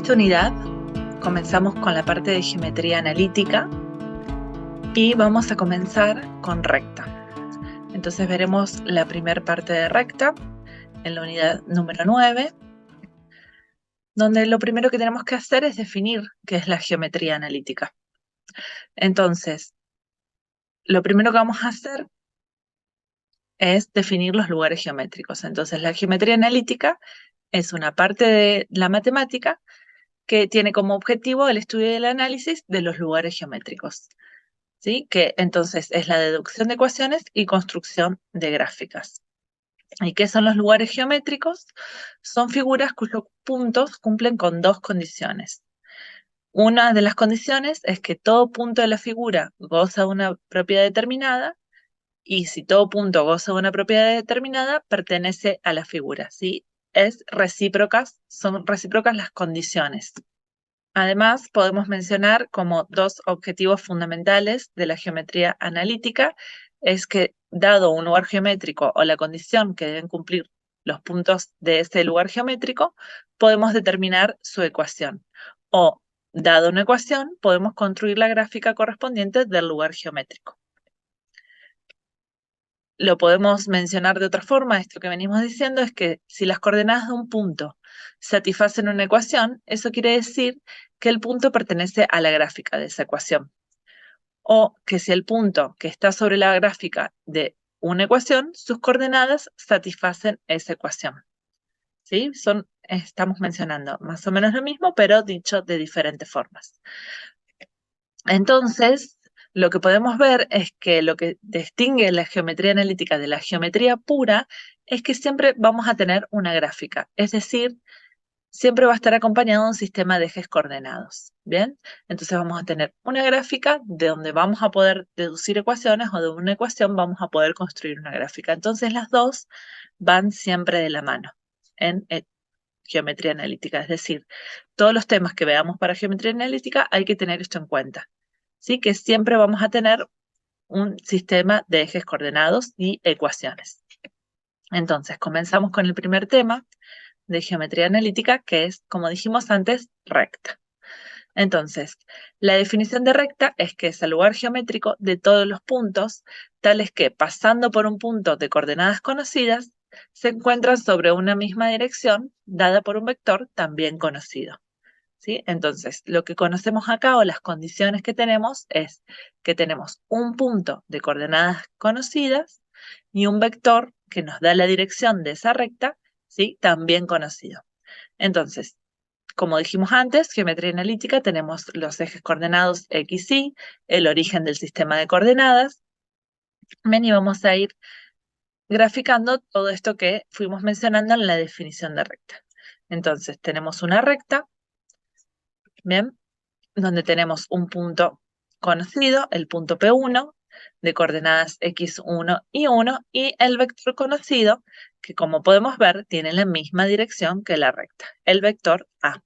esta unidad comenzamos con la parte de geometría analítica y vamos a comenzar con recta. Entonces veremos la primera parte de recta en la unidad número 9, donde lo primero que tenemos que hacer es definir qué es la geometría analítica. Entonces, lo primero que vamos a hacer es definir los lugares geométricos. Entonces, la geometría analítica es una parte de la matemática que tiene como objetivo el estudio y el análisis de los lugares geométricos, ¿sí? Que entonces es la deducción de ecuaciones y construcción de gráficas. ¿Y qué son los lugares geométricos? Son figuras cuyos puntos cumplen con dos condiciones. Una de las condiciones es que todo punto de la figura goza de una propiedad determinada, y si todo punto goza de una propiedad determinada, pertenece a la figura, ¿sí? Son recíprocas las condiciones. Además, podemos mencionar como dos objetivos fundamentales de la geometría analítica, es que dado un lugar geométrico o la condición que deben cumplir los puntos de ese lugar geométrico, podemos determinar su ecuación. O, dado una ecuación, podemos construir la gráfica correspondiente del lugar geométrico. Lo podemos mencionar de otra forma, esto que venimos diciendo es que si las coordenadas de un punto satisfacen una ecuación, eso quiere decir que el punto pertenece a la gráfica de esa ecuación. O que si el punto que está sobre la gráfica de una ecuación, sus coordenadas satisfacen esa ecuación. ¿Sí? Estamos mencionando más o menos lo mismo, pero dicho de diferentes formas. Entonces, lo que podemos ver es que lo que distingue la geometría analítica de la geometría pura es que siempre vamos a tener una gráfica, es decir, siempre va a estar acompañado de un sistema de ejes coordenados, ¿bien? Entonces vamos a tener una gráfica de donde vamos a poder deducir ecuaciones o de una ecuación vamos a poder construir una gráfica. Entonces las dos van siempre de la mano en geometría analítica, es decir, todos los temas que veamos para geometría analítica hay que tener esto en cuenta. ¿Sí? Que siempre vamos a tener un sistema de ejes coordenados y ecuaciones. Entonces, comenzamos con el primer tema de geometría analítica, que es, como dijimos antes, recta. Entonces, la definición de recta es que es el lugar geométrico de todos los puntos, tales que, pasando por un punto de coordenadas conocidas, se encuentran sobre una misma dirección, dada por un vector también conocido. ¿Sí? Entonces, lo que conocemos acá o las condiciones que tenemos es que tenemos un punto de coordenadas conocidas y un vector que nos da la dirección de esa recta, ¿sí? También conocido. Entonces, como dijimos antes, geometría analítica, tenemos los ejes coordenados X, Y, el origen del sistema de coordenadas. Ven, y vamos a ir graficando todo esto que fuimos mencionando en la definición de recta. Entonces, tenemos una recta, ¿bien? Donde tenemos un punto conocido, el punto P1, de coordenadas X1 y 1, y el vector conocido, que como podemos ver, tiene la misma dirección que la recta, el vector A.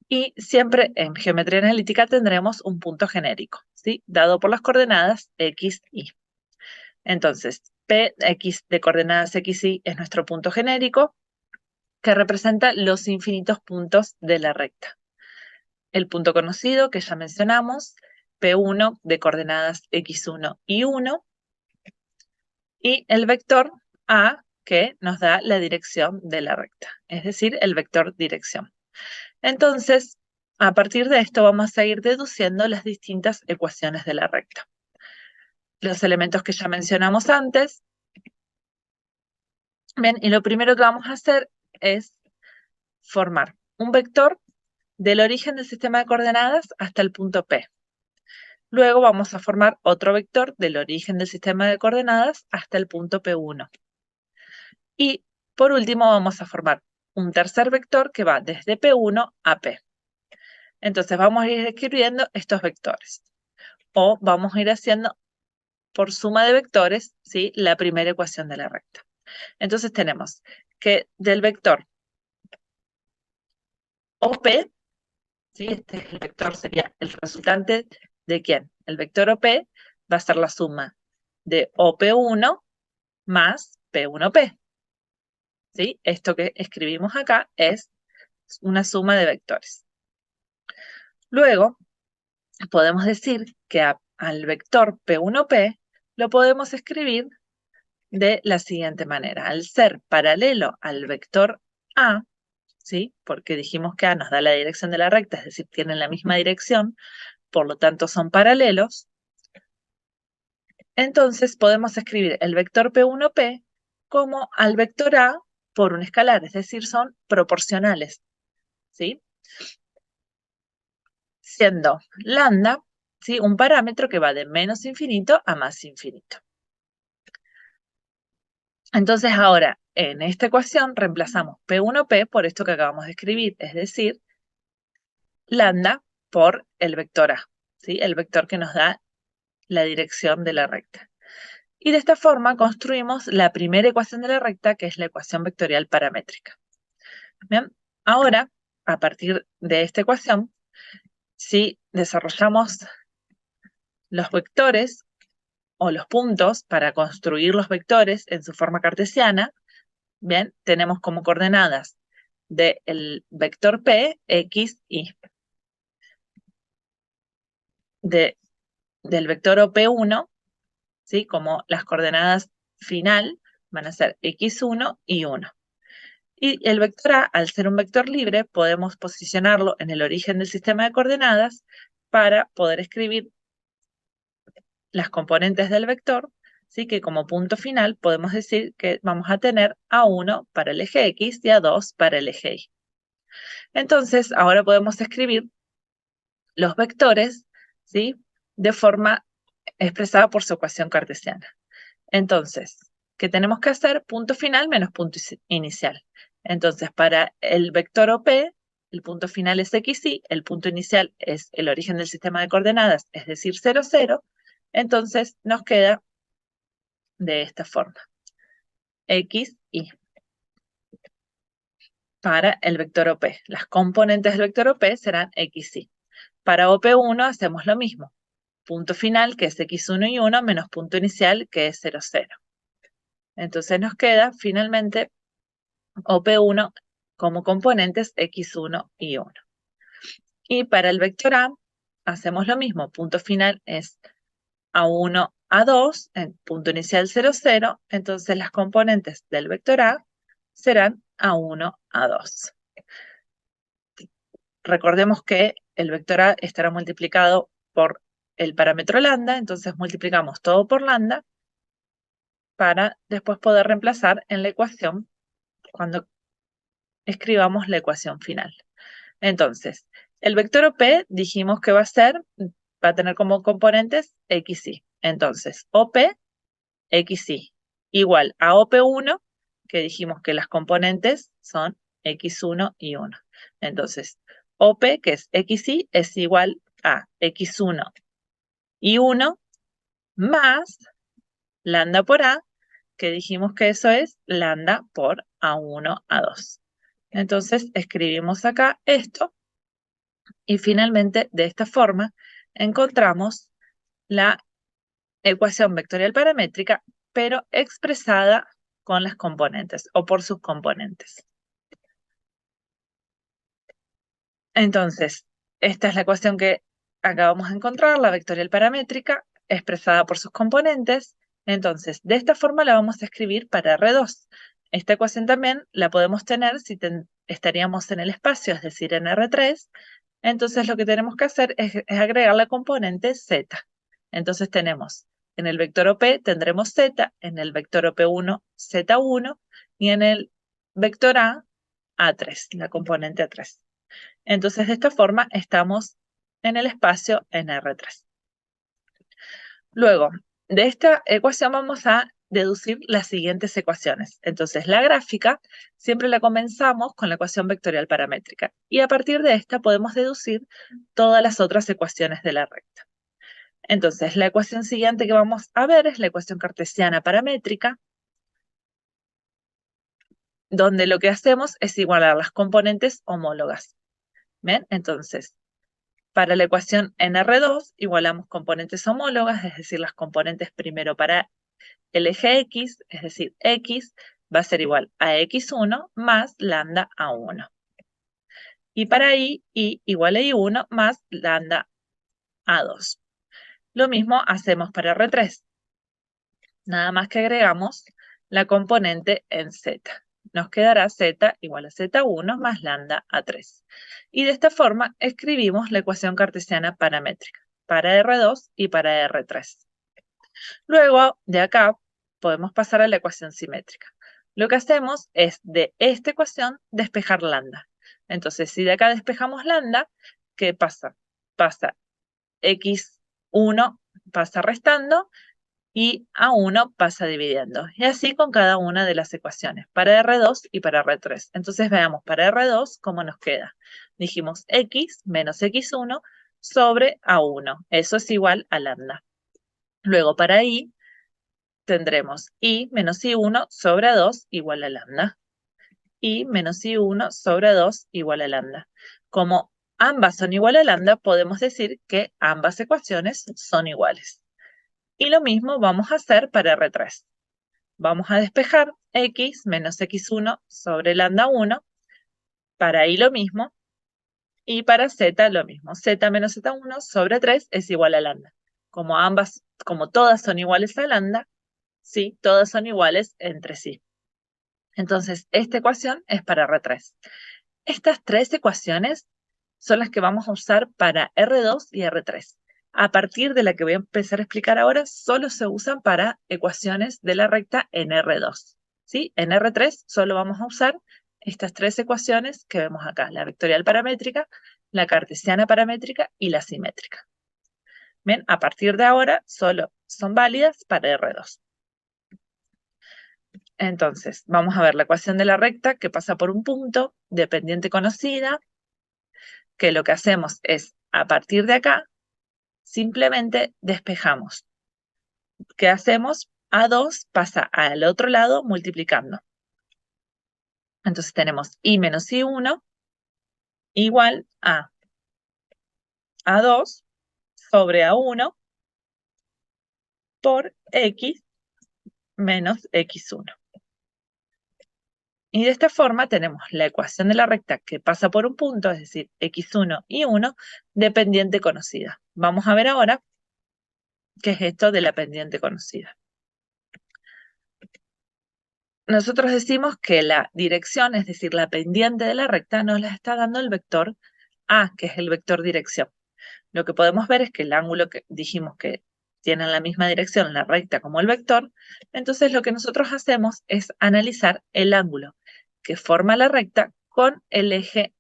Y siempre en geometría analítica tendremos un punto genérico, ¿sí? Dado por las coordenadas X, Y. Entonces, Px de coordenadas X, Y es nuestro punto genérico, que representa los infinitos puntos de la recta. El punto conocido que ya mencionamos, P1 de coordenadas X1 y 1, y el vector A que nos da la dirección de la recta, es decir, el vector dirección. Entonces, a partir de esto vamos a ir deduciendo las distintas ecuaciones de la recta. Los elementos que ya mencionamos antes. Bien, y lo primero que vamos a hacer es formar un vector del origen del sistema de coordenadas hasta el punto P. Luego vamos a formar otro vector del origen del sistema de coordenadas hasta el punto P1. Y por último vamos a formar un tercer vector que va desde P1 a P. Entonces vamos a ir escribiendo estos vectores. O vamos a ir haciendo por suma de vectores, ¿sí? La primera ecuación de la recta. Entonces tenemos que del vector OP, ¿sí? El vector sería el resultante de ¿quién? El vector OP va a ser la suma de OP1 más P1P. ¿Sí? Esto que escribimos acá es una suma de vectores. Luego, podemos decir que al vector P1P lo podemos escribir de la siguiente manera. Al ser paralelo al vector A, ¿sí? Porque dijimos que A nos da la dirección de la recta, es decir, tienen la misma dirección, por lo tanto son paralelos. Entonces podemos escribir el vector P1P como al vector A por un escalar, es decir, son proporcionales, ¿sí? Siendo lambda, ¿sí? Un parámetro que va de menos infinito a más infinito. Entonces ahora, en esta ecuación, reemplazamos P1P por esto que acabamos de escribir, es decir, lambda por el vector A, ¿sí? El vector que nos da la dirección de la recta. Y de esta forma construimos la primera ecuación de la recta, que es la ecuación vectorial paramétrica. Bien, ahora, a partir de esta ecuación, si desarrollamos los vectores o los puntos para construir los vectores en su forma cartesiana, bien, tenemos como coordenadas del vector P, X, Y. Del vector OP1, ¿sí? Como las coordenadas final van a ser X1 y 1. Y el vector A, al ser un vector libre, podemos posicionarlo en el origen del sistema de coordenadas para poder escribir las componentes del vector, ¿sí? Que como punto final podemos decir que vamos a tener A1 para el eje X y A2 para el eje Y. Entonces, ahora podemos escribir los vectores, ¿sí? De forma expresada por su ecuación cartesiana. Entonces, ¿qué tenemos que hacer? Punto final menos punto inicial. Entonces, para el vector OP, el punto final es XY, el punto inicial es el origen del sistema de coordenadas, es decir, 0, 0. Entonces, nos queda de esta forma. XY para el vector OP. Las componentes del vector OP serán XY. Para OP1 hacemos lo mismo. Punto final, que es X1 y 1, menos punto inicial, que es 0, 0. Entonces nos queda finalmente OP1 como componentes X1 y 1. Y para el vector A hacemos lo mismo. Punto final es A1, A2, en punto inicial 0, 0. Entonces las componentes del vector A serán A1, A2. Recordemos que el vector A estará multiplicado por el parámetro lambda, entonces multiplicamos todo por lambda para después poder reemplazar en la ecuación cuando escribamos la ecuación final. Entonces, el vector OP dijimos que va a tener como componentes X, Y. Entonces, OP, X, Y, igual a OP1, que dijimos que las componentes son X1 y 1. Entonces, OP, que es X, Y, es igual a X1 y 1 más lambda por A, que dijimos que eso es lambda por A1, A2. Entonces, escribimos acá esto. Y finalmente, de esta forma, encontramos la ecuación vectorial paramétrica, pero expresada con las componentes o por sus componentes. Entonces, esta es la ecuación que acabamos de encontrar, la vectorial paramétrica, expresada por sus componentes. Entonces, de esta forma la vamos a escribir para R2. Esta ecuación también la podemos tener si estaríamos en el espacio, es decir, en R3. Entonces lo que tenemos que hacer es agregar la componente z. Entonces tenemos, en el vector OP tendremos z, en el vector OP1, z1, y en el vector A, A3, la componente A3. Entonces de esta forma estamos en el espacio en R3. Luego, de esta ecuación vamos a deducir las siguientes ecuaciones. Entonces, la gráfica siempre la comenzamos con la ecuación vectorial paramétrica y a partir de esta podemos deducir todas las otras ecuaciones de la recta. Entonces, la ecuación siguiente que vamos a ver es la ecuación cartesiana paramétrica, donde lo que hacemos es igualar las componentes homólogas. ¿Ven? Entonces, para la ecuación en R2 igualamos componentes homólogas, es decir, las componentes primero para el eje X, es decir, X va a ser igual a X1 más lambda A1. Y para I igual a I1 más lambda A2. Lo mismo hacemos para R3. Nada más que agregamos la componente en Z. Nos quedará Z igual a Z1 más lambda A3. Y de esta forma escribimos la ecuación cartesiana paramétrica para R2 y para R3. Luego, de acá, podemos pasar a la ecuación simétrica. Lo que hacemos es de esta ecuación despejar lambda. Entonces, si de acá despejamos lambda, ¿qué pasa? Pasa x1 pasa restando y A1 pasa dividiendo. Y así con cada una de las ecuaciones, para R2 y para R3. Entonces veamos para R2 cómo nos queda. Dijimos x menos x1 sobre A1. Eso es igual a lambda. Luego para I tendremos I menos I1 sobre 2 igual a lambda. I menos I1 sobre 2 igual a lambda. Como ambas son igual a lambda, podemos decir que ambas ecuaciones son iguales. Y lo mismo vamos a hacer para R3. Vamos a despejar x menos x1 sobre lambda 1. Para I lo mismo. Y para z lo mismo. Z menos z1 sobre 3 es igual a lambda. Como todas son iguales a lambda, ¿sí? Todas son iguales entre sí. Entonces, esta ecuación es para R3. Estas tres ecuaciones son las que vamos a usar para R2 y R3. A partir de la que voy a empezar a explicar ahora, solo se usan para ecuaciones de la recta en R2. ¿Sí? En R3 solo vamos a usar estas tres ecuaciones que vemos acá, la vectorial paramétrica, la cartesiana paramétrica y la simétrica. Bien, a partir de ahora solo son válidas para R2. Entonces, vamos a ver la ecuación de la recta que pasa por un punto de pendiente conocida, que lo que hacemos es, a partir de acá, simplemente despejamos. ¿Qué hacemos? A2 pasa al otro lado multiplicando. Entonces tenemos I menos I1 igual a A2 sobre A1 por X menos X1. Y de esta forma tenemos la ecuación de la recta que pasa por un punto, es decir, x1 y 1, de pendiente conocida. Vamos a ver ahora qué es esto de la pendiente conocida. Nosotros decimos que la dirección, es decir, la pendiente de la recta, nos la está dando el vector A, que es el vector dirección. Lo que podemos ver es que el ángulo que dijimos que tiene la misma dirección, la recta como el vector, entonces lo que nosotros hacemos es analizar el ángulo que forma la recta con el eje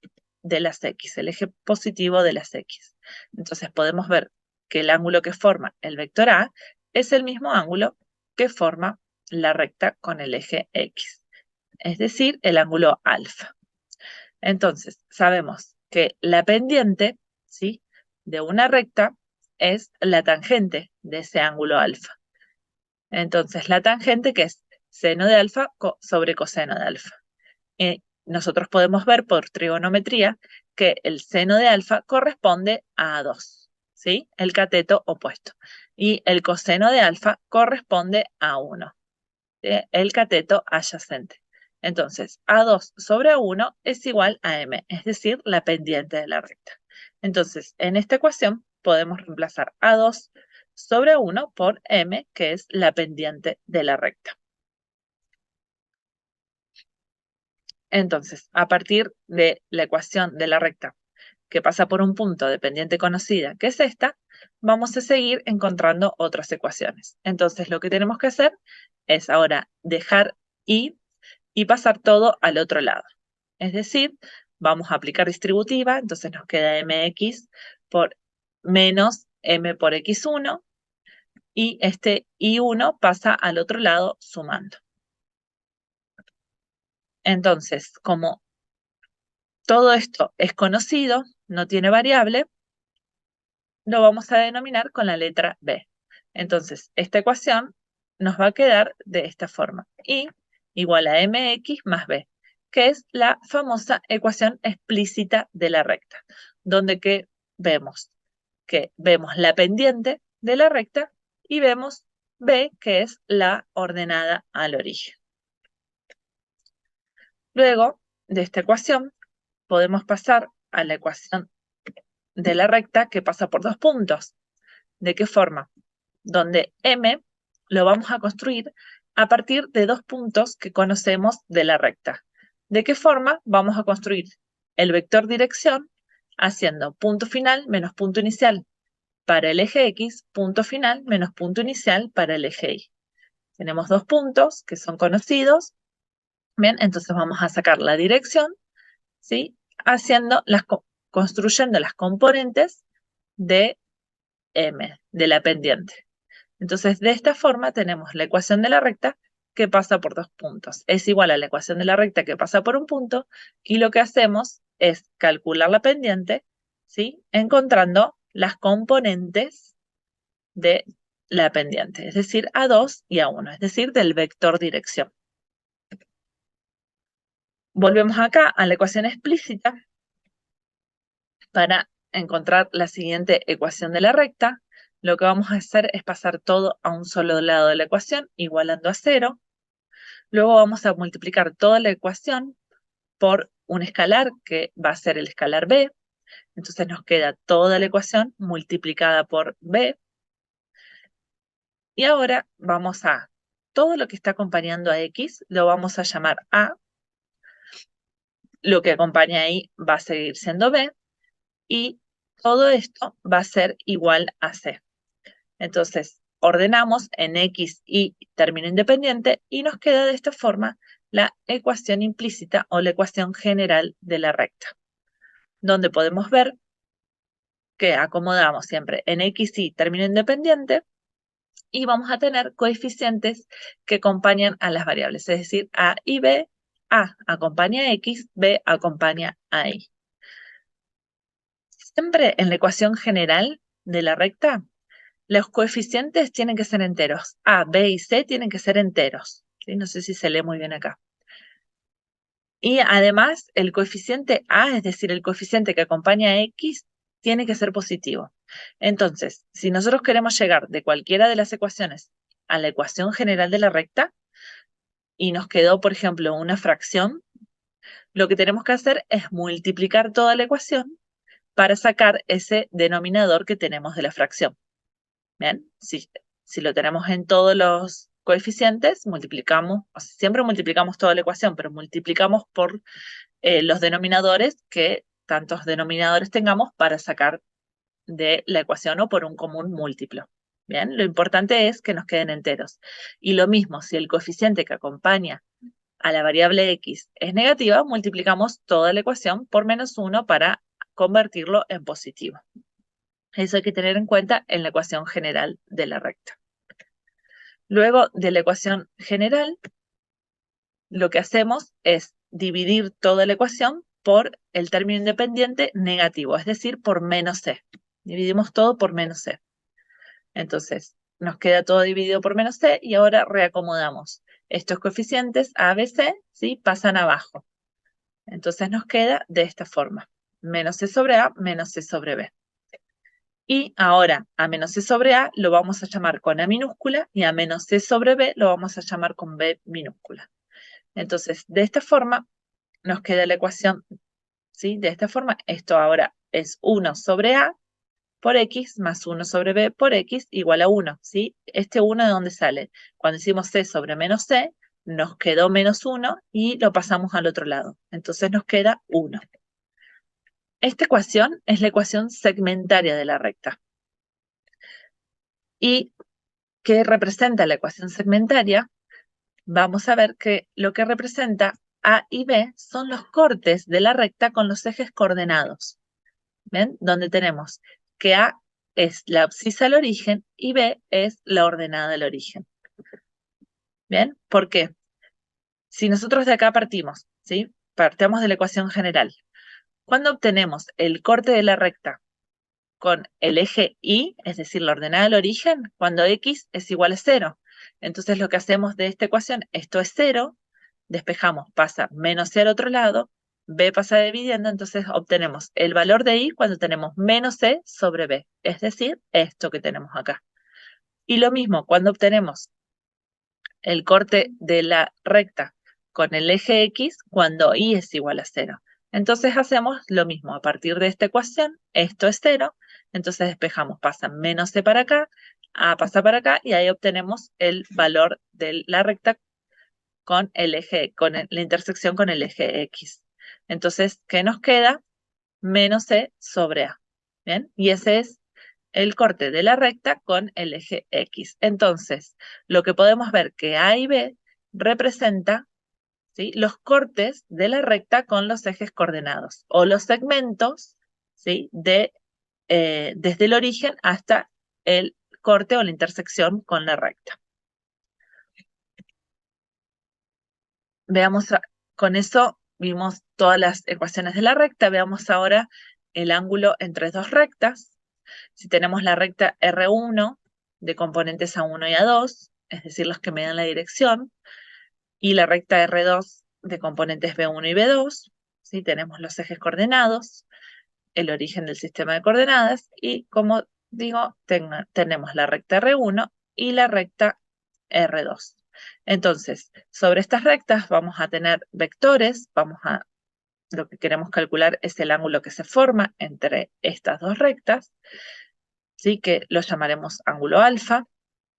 de las X, el eje positivo de las X. Entonces podemos ver que el ángulo que forma el vector A es el mismo ángulo que forma la recta con el eje X, es decir, el ángulo alfa. Entonces, sabemos que la pendiente, ¿sí?, de una recta es la tangente de ese ángulo alfa. Entonces, la tangente que es seno de alfa sobre coseno de alfa. Nosotros podemos ver por trigonometría que el seno de alfa corresponde a 2, ¿sí? El cateto opuesto. Y el coseno de alfa corresponde a 1, ¿sí?, el cateto adyacente. Entonces, A2 sobre A1 es igual a M, es decir, la pendiente de la recta. Entonces, en esta ecuación podemos reemplazar A2 sobre A1 por M, que es la pendiente de la recta. Entonces, a partir de la ecuación de la recta que pasa por un punto de pendiente conocida, que es esta, vamos a seguir encontrando otras ecuaciones. Entonces, lo que tenemos que hacer es ahora dejar I y pasar todo al otro lado. Es decir, vamos a aplicar distributiva, entonces nos queda mx por menos m por x1, y este i1 pasa al otro lado sumando. Entonces, como todo esto es conocido, no tiene variable, lo vamos a denominar con la letra b. Entonces, esta ecuación nos va a quedar de esta forma. I igual a mx más b, que es la famosa ecuación explícita de la recta, donde vemos la pendiente de la recta y vemos b, que es la ordenada al origen. Luego de esta ecuación, podemos pasar a la ecuación de la recta que pasa por dos puntos. ¿De qué forma? Donde M lo vamos a construir a partir de dos puntos que conocemos de la recta. ¿De qué forma? Vamos a construir el vector dirección haciendo punto final menos punto inicial para el eje X, punto final menos punto inicial para el eje Y. Tenemos dos puntos que son conocidos. Bien, entonces vamos a sacar la dirección, ¿sí? Construyendo las componentes de M, de la pendiente. Entonces, de esta forma tenemos la ecuación de la recta que pasa por dos puntos. Es igual a la ecuación de la recta que pasa por un punto, y lo que hacemos es calcular la pendiente, ¿sí? Encontrando las componentes de la pendiente, es decir, A2 y A1, es decir, del vector dirección. Volvemos acá a la ecuación explícita para encontrar la siguiente ecuación de la recta. Lo que vamos a hacer es pasar todo a un solo lado de la ecuación, igualando a 0. Luego vamos a multiplicar toda la ecuación por un escalar, que va a ser el escalar b. Entonces nos queda toda la ecuación multiplicada por b. Y ahora vamos a todo lo que está acompañando a x, lo vamos a llamar a. Lo que acompaña ahí va a seguir siendo b. Y todo esto va a ser igual a c. Entonces, ordenamos en X y término independiente y nos queda de esta forma la ecuación implícita o la ecuación general de la recta, donde podemos ver que acomodamos siempre en X y término independiente y vamos a tener coeficientes que acompañan a las variables, es decir, A y B. A acompaña a X, B acompaña a Y. Siempre en la ecuación general de la recta, los coeficientes tienen que ser enteros. A, B y C tienen que ser enteros. ¿Sí? No sé si se lee muy bien acá. Y además, el coeficiente A, es decir, el coeficiente que acompaña a X, tiene que ser positivo. Entonces, si nosotros queremos llegar de cualquiera de las ecuaciones a la ecuación general de la recta, y nos quedó, por ejemplo, una fracción, lo que tenemos que hacer es multiplicar toda la ecuación para sacar ese denominador que tenemos de la fracción. Bien, si lo tenemos en todos los coeficientes, multiplicamos, o sea, siempre multiplicamos toda la ecuación, pero multiplicamos por los denominadores, que tantos denominadores tengamos para sacar de la ecuación o por un común múltiplo. Bien, lo importante es que nos queden enteros. Y lo mismo, si el coeficiente que acompaña a la variable x es negativa, multiplicamos toda la ecuación por -1 para convertirlo en positivo. Eso hay que tener en cuenta en la ecuación general de la recta. Luego de la ecuación general, lo que hacemos es dividir toda la ecuación por el término independiente negativo, es decir, por -c. Dividimos todo por -c. Entonces, nos queda todo dividido por -c y ahora reacomodamos. Estos coeficientes A, B, C, ¿sí? Pasan abajo. Entonces nos queda de esta forma. Menos c sobre A, menos c sobre B. Y ahora a menos c sobre A lo vamos a llamar con A minúscula y a menos c sobre B lo vamos a llamar con B minúscula. Entonces, de esta forma nos queda la ecuación, ¿sí? De esta forma, esto ahora es 1 sobre A por X más 1 sobre B por X igual a 1, ¿sí? Este 1, ¿de dónde sale? Cuando hicimos C sobre menos C, nos quedó -1 y lo pasamos al otro lado. Entonces nos queda 1. Esta ecuación es la ecuación segmentaria de la recta. ¿Y qué representa la ecuación segmentaria? Vamos a ver que lo que representa A y B son los cortes de la recta con los ejes coordenados. ¿Ven? Donde tenemos que A es la abscisa al origen y B es la ordenada al origen. ¿Bien? ¿Por qué? Si nosotros de acá partimos, ¿sí? Partamos de la ecuación general. Cuando obtenemos el corte de la recta con el eje Y, es decir, la ordenada al origen, cuando X es igual a 0. Entonces lo que hacemos de esta ecuación, esto es 0, despejamos, pasa menos C al otro lado, B pasa dividiendo, entonces obtenemos el valor de Y cuando tenemos menos C sobre B, es decir, esto que tenemos acá. Y lo mismo, cuando obtenemos el corte de la recta con el eje X, cuando Y es igual a 0. Entonces hacemos lo mismo, a partir de esta ecuación, esto es 0, entonces despejamos, pasa menos c para acá, a pasa para acá, y ahí obtenemos el valor de la recta con el eje, la intersección con el eje X. Entonces, ¿qué nos queda? Menos c sobre a. ¿Bien? Y ese es el corte de la recta con el eje X. Entonces, lo que podemos ver que A y B representa, ¿sí?, los cortes de la recta con los ejes coordenados, o los segmentos, ¿sí?, desde el origen hasta el corte o la intersección con la recta. Veamos, con eso vimos todas las ecuaciones de la recta. Veamos ahora el ángulo entre dos rectas. Si tenemos la recta R1 de componentes A1 y A2, es decir, los que me dan la dirección, y la recta R2 de componentes B1 y B2, ¿sí?, tenemos los ejes coordenados, el origen del sistema de coordenadas, y como digo, tenemos la recta R1 y la recta R2. Entonces, sobre estas rectas vamos a tener vectores, lo que queremos calcular es el ángulo que se forma entre estas dos rectas, ¿sí?, que lo llamaremos ángulo alfa,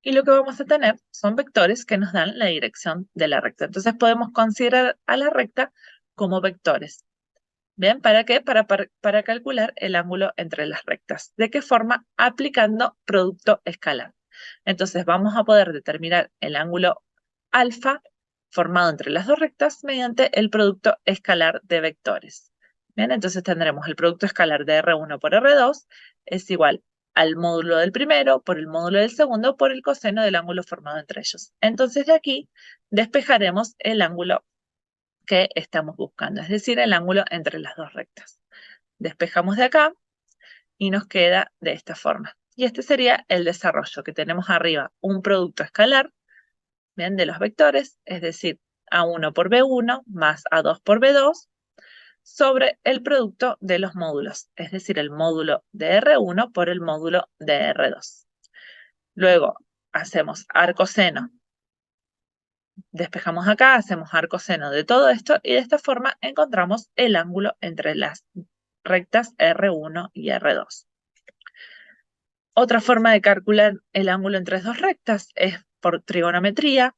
y lo que vamos a tener son vectores que nos dan la dirección de la recta. Entonces podemos considerar a la recta como vectores. ¿Bien? ¿Para qué? Para calcular el ángulo entre las rectas. ¿De qué forma? Aplicando producto escalar. Entonces vamos a poder determinar el ángulo alfa formado entre las dos rectas mediante el producto escalar de vectores. Bien, entonces tendremos el producto escalar de R1 por R2 es igual al módulo del primero por el módulo del segundo por el coseno del ángulo formado entre ellos. Entonces de aquí despejaremos el ángulo que estamos buscando, es decir, el ángulo entre las dos rectas. Despejamos de acá y nos queda de esta forma. Y este sería el desarrollo, que tenemos arriba un producto escalar, ¿bien?, de los vectores, es decir, A1 por B1 más A2 por B2, sobre el producto de los módulos, es decir, el módulo de R1 por el módulo de R2. Luego hacemos arcoseno. Despejamos acá, hacemos arcoseno de todo esto y de esta forma encontramos el ángulo entre las rectas R1 y R2. Otra forma de calcular el ángulo entre dos rectas es por trigonometría.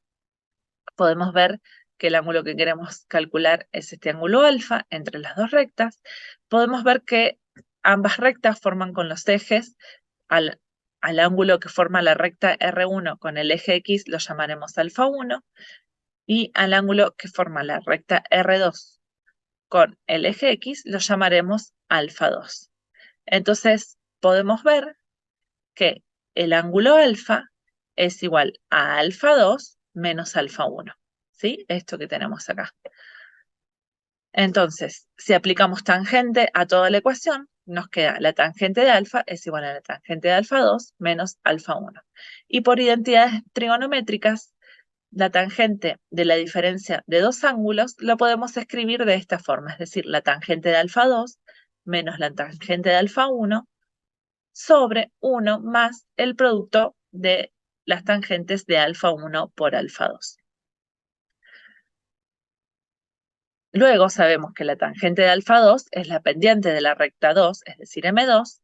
Podemos ver que el ángulo que queremos calcular es este ángulo alfa entre las dos rectas. Podemos ver que ambas rectas forman con los ejes al ángulo que forma la recta R1 con el eje X lo llamaremos alfa 1, y al ángulo que forma la recta R2 con el eje X lo llamaremos alfa 2. Entonces podemos ver que el ángulo alfa es igual a alfa 2 menos alfa 1, ¿sí? Esto que tenemos acá. Entonces, si aplicamos tangente a toda la ecuación, nos queda la tangente de alfa es igual a la tangente de alfa 2 menos alfa 1. Y por identidades trigonométricas, la tangente de la diferencia de dos ángulos lo podemos escribir de esta forma, es decir, la tangente de alfa 2 menos la tangente de alfa 1 sobre 1 más el producto de las tangentes de alfa 1 por alfa 2. Luego sabemos que la tangente de alfa 2 es la pendiente de la recta 2, es decir, M2.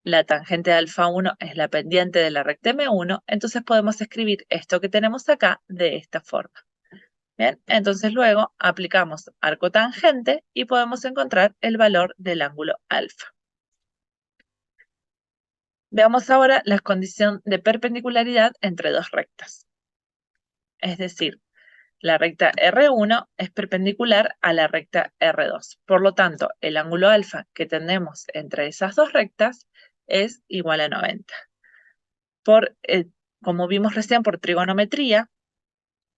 La tangente de alfa 1 es la pendiente de la recta M1. Entonces podemos escribir esto que tenemos acá de esta forma. Bien, entonces luego aplicamos arco tangente y podemos encontrar el valor del ángulo alfa. Veamos ahora la condición de perpendicularidad entre dos rectas. Es decir, la recta R1 es perpendicular a la recta R2. Por lo tanto, el ángulo alfa que tenemos entre esas dos rectas es igual a 90. Como vimos recién por trigonometría,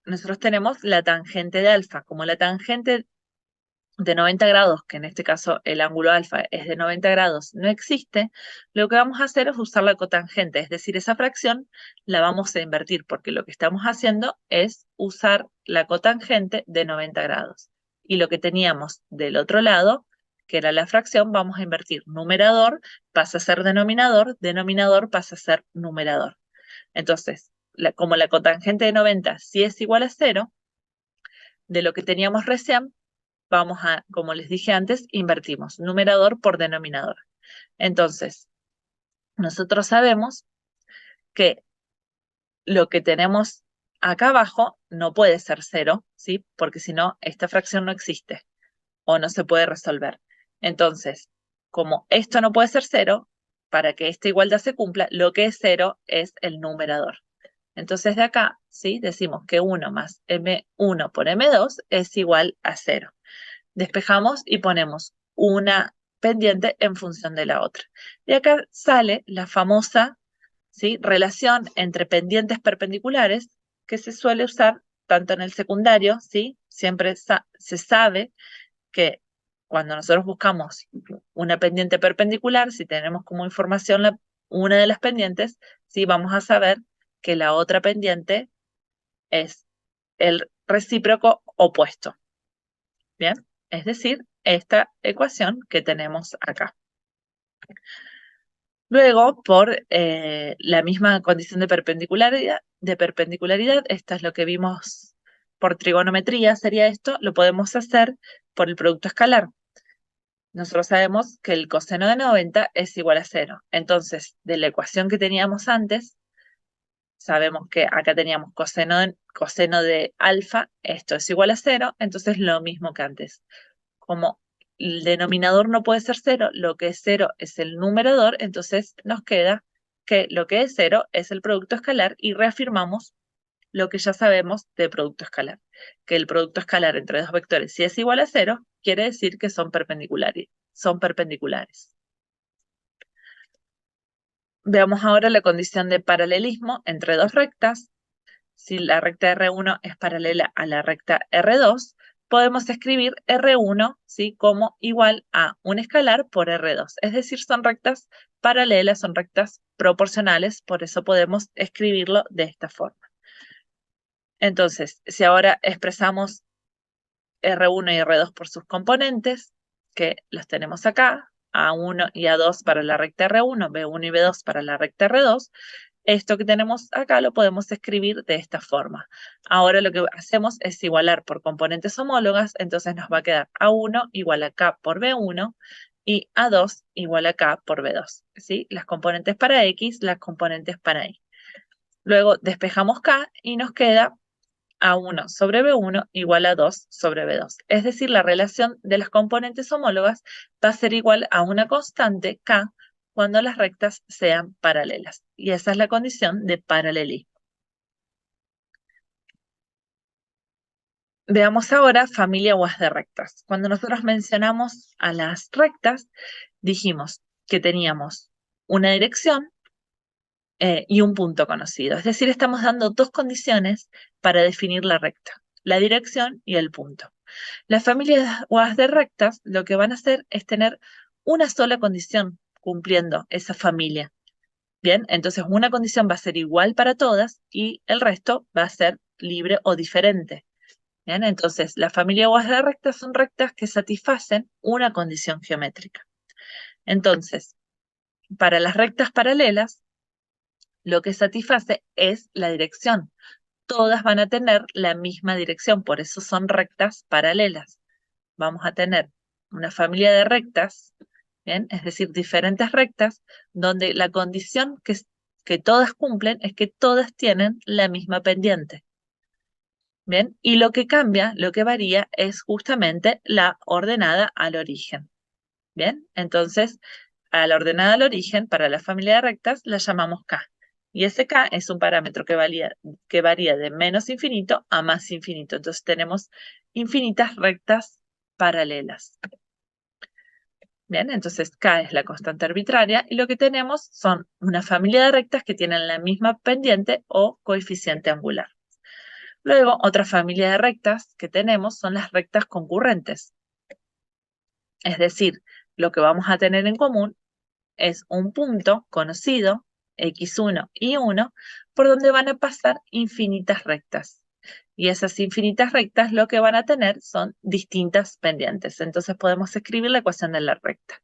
nosotros tenemos la tangente de alfa. Como la tangente de 90 grados, que en este caso el ángulo alfa es de 90 grados, no existe, lo que vamos a hacer es usar la cotangente, es decir, esa fracción la vamos a invertir, porque lo que estamos haciendo es usar la cotangente de 90 grados. Y lo que teníamos del otro lado, que era la fracción, vamos a invertir. Numerador pasa a ser denominador, denominador pasa a ser numerador. Entonces, como la cotangente de 90 sí es igual a 0, de lo que teníamos recién, vamos a, como les dije antes, invertimos numerador por denominador. Entonces, nosotros sabemos que lo que tenemos acá abajo no puede ser 0, ¿sí? Porque si no, esta fracción no existe o no se puede resolver. Entonces, como esto no puede ser 0, para que esta igualdad se cumpla, lo que es 0 es el numerador. Entonces de acá, ¿sí? Decimos que 1 más M1 por M2 es igual a 0. Despejamos y ponemos una pendiente en función de la otra. Y acá sale la famosa, ¿sí?, relación entre pendientes perpendiculares que se suele usar tanto en el secundario, ¿sí? Siempre se sabe que cuando nosotros buscamos una pendiente perpendicular, si tenemos como información una de las pendientes, sí vamos a saber que la otra pendiente es el recíproco opuesto. Bien, es decir, esta ecuación que tenemos acá. Luego, por la misma condición de perpendicularidad, esta es lo que vimos por trigonometría, sería esto, lo podemos hacer por el producto escalar. Nosotros sabemos que el coseno de 90 es igual a 0. Entonces, de la ecuación que teníamos antes, sabemos que acá teníamos coseno de alfa, esto es igual a 0, entonces lo mismo que antes. Como el denominador no puede ser 0, lo que es 0 es el numerador, entonces nos queda que lo que es 0 es el producto escalar y reafirmamos lo que ya sabemos de producto escalar, que el producto escalar entre dos vectores, si es igual a 0, quiere decir que son perpendiculares. Veamos ahora la condición de paralelismo entre dos rectas. Si la recta R1 es paralela a la recta R2, podemos escribir R1, ¿sí?, como igual a un escalar por R2. Es decir, son rectas paralelas, son rectas proporcionales, por eso podemos escribirlo de esta forma. Entonces, si ahora expresamos R1 y R2 por sus componentes, que los tenemos acá, A1 y A2 para la recta R1, B1 y B2 para la recta R2, esto que tenemos acá lo podemos escribir de esta forma. Ahora lo que hacemos es igualar por componentes homólogas, entonces nos va a quedar A1 igual a K por B1 y A2 igual a K por B2, ¿sí? Las componentes para X, las componentes para Y. Luego despejamos K y nos queda A1 sobre B1 igual a 2 sobre B2. Es decir, la relación de las componentes homólogas va a ser igual a una constante K cuando las rectas sean paralelas. Y esa es la condición de paralelismo. Veamos ahora familia UAS de rectas. Cuando nosotros mencionamos a las rectas, dijimos que teníamos una dirección y un punto conocido. Es decir, estamos dando dos condiciones para definir la recta, la dirección y el punto. Las familias UAS de rectas lo que van a hacer es tener una sola condición cumpliendo esa familia. Bien, entonces una condición va a ser igual para todas y el resto va a ser libre o diferente. Bien, entonces la familia UAS de rectas son rectas que satisfacen una condición geométrica. Entonces, para las rectas paralelas, lo que satisface es la dirección. Todas van a tener la misma dirección, por eso son rectas paralelas. Vamos a tener una familia de rectas, ¿bien? Es decir, diferentes rectas, donde la condición que todas cumplen es que todas tienen la misma pendiente. ¿Bien? Y lo que cambia, lo que varía, es justamente la ordenada al origen. ¿Bien? Entonces, a la ordenada al origen, para la familia de rectas, la llamamos K. Y ese K es un parámetro que varía de menos infinito a más infinito. Entonces tenemos infinitas rectas paralelas. Bien, entonces K es la constante arbitraria y lo que tenemos son una familia de rectas que tienen la misma pendiente o coeficiente angular. Luego, otra familia de rectas que tenemos son las rectas concurrentes. Es decir, lo que vamos a tener en común es un punto conocido, x1 y 1, por donde van a pasar infinitas rectas. Y esas infinitas rectas lo que van a tener son distintas pendientes. Entonces podemos escribir la ecuación de la recta,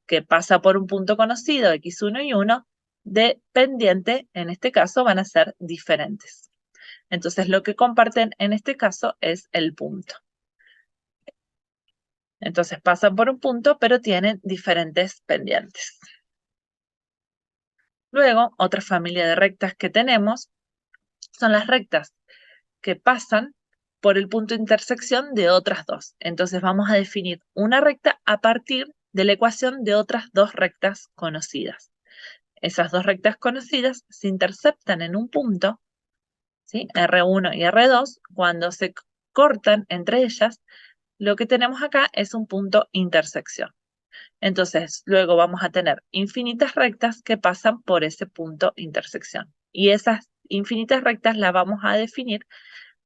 que pasa por un punto conocido, x1 y 1, de pendiente, en este caso, van a ser diferentes. Entonces lo que comparten en este caso es el punto. Entonces pasan por un punto, pero tienen diferentes pendientes. Luego, otra familia de rectas que tenemos son las rectas que pasan por el punto de intersección de otras dos. Entonces vamos a definir una recta a partir de la ecuación de otras dos rectas conocidas. Esas dos rectas conocidas se interceptan en un punto, ¿sí? R1 y R2. Cuando se cortan entre ellas, lo que tenemos acá es un punto intersección. Entonces, luego vamos a tener infinitas rectas que pasan por ese punto intersección. Y esas infinitas rectas las vamos a definir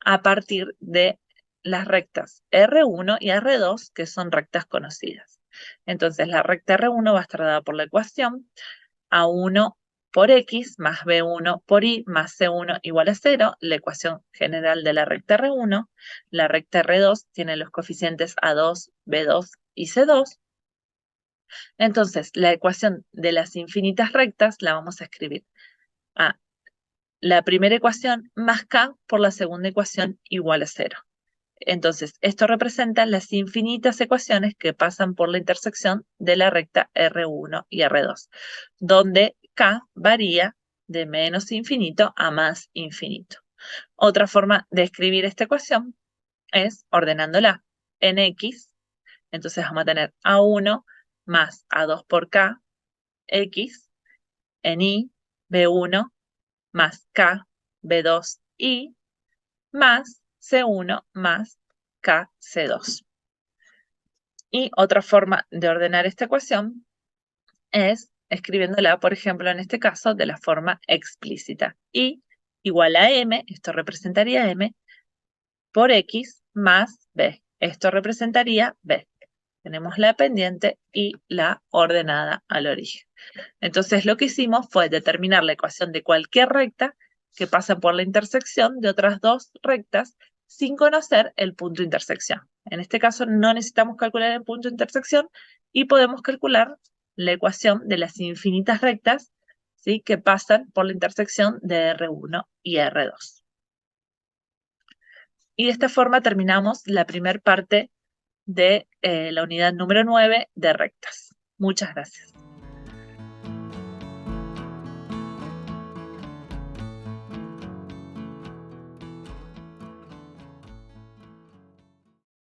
a partir de las rectas R1 y R2, que son rectas conocidas. Entonces, la recta R1 va a estar dada por la ecuación A1 por X más B1 por Y más C1 igual a 0, la ecuación general de la recta R1. La recta R2 tiene los coeficientes A2, B2 y C2. Entonces, la ecuación de las infinitas rectas la vamos a escribir a la primera ecuación más K por la segunda ecuación igual a 0. Entonces, esto representa las infinitas ecuaciones que pasan por la intersección de la recta R1 y R2, donde K varía de menos infinito a más infinito. Otra forma de escribir esta ecuación es ordenándola en X. Entonces vamos a tener A1 más A2 por K, X, en Y, B1 más K, B2, Y, más C1 más K, C2. Y otra forma de ordenar esta ecuación es escribiéndola, por ejemplo, en este caso, de la forma explícita. Y igual a M, esto representaría M, por X más B. Esto representaría B. Tenemos la pendiente y la ordenada al origen. Entonces, lo que hicimos fue determinar la ecuación de cualquier recta que pasa por la intersección de otras dos rectas sin conocer el punto de intersección. En este caso, no necesitamos calcular el punto de intersección y podemos calcular la ecuación de las infinitas rectas, ¿sí?, que pasan por la intersección de R1 y R2. Y de esta forma terminamos la primera parte de la unidad número 9 de rectas. Muchas gracias.